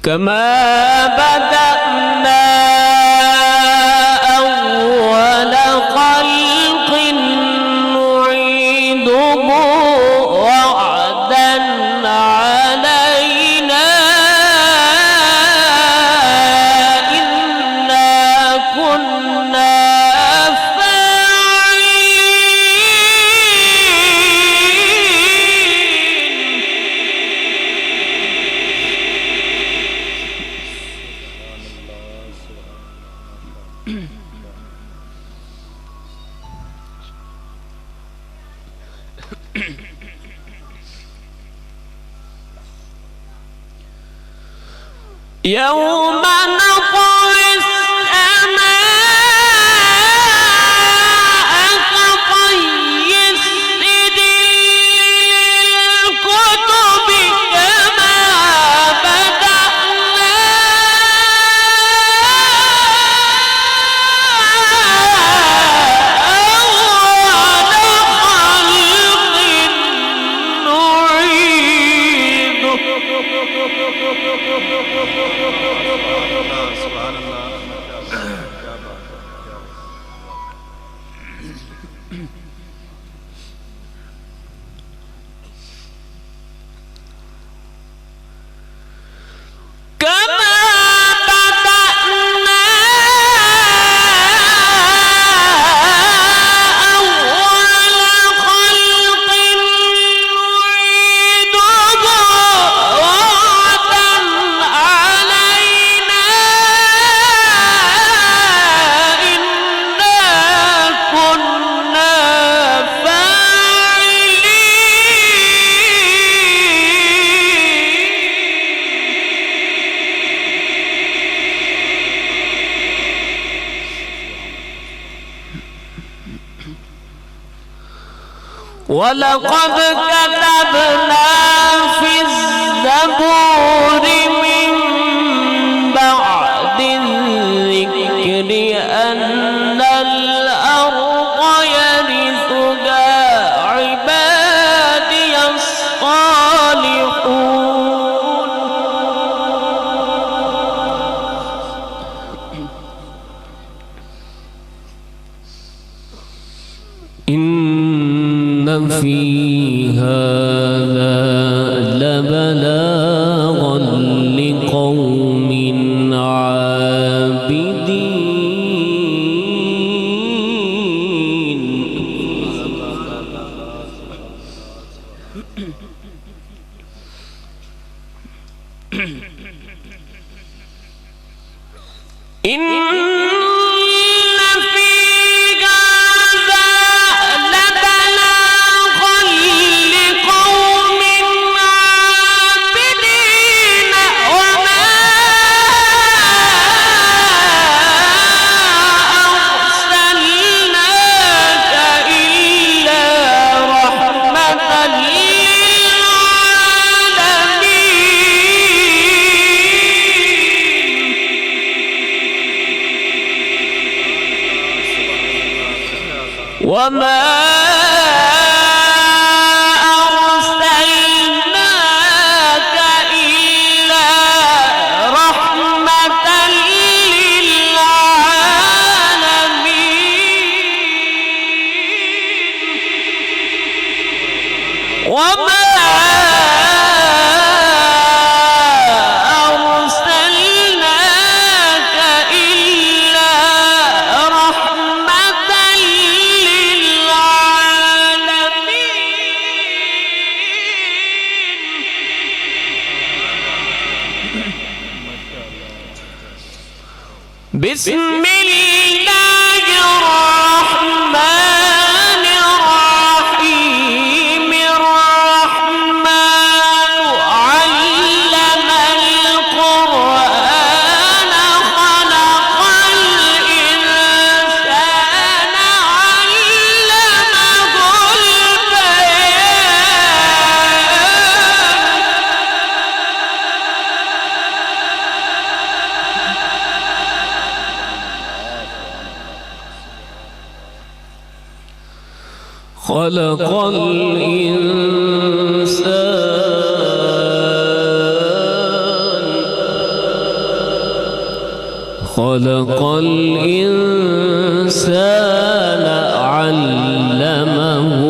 كما بدأنا أول خلق نعيده وعدا علينا إنا كنا يوم نطوي السماء كطي السجل للكتب كما بدأنا أول خلق نعيده. سبحان الله. كما بدأنا أول خلق نعيده وعدا علينا إنا كنا ولقد كتبنا في الزبور من بعد الذكر أن الأرض يرثها عبادي الصالحون. إن في هذا لبلاغا لقوم عابدين. إن وما أرسلناك إلا رحمة للعالمين. وما بسم الله الرحمن الرحيم. الرحمن علم القرآن خلق الإنسان علمه خلق الإنسان خلق الإنسان علمه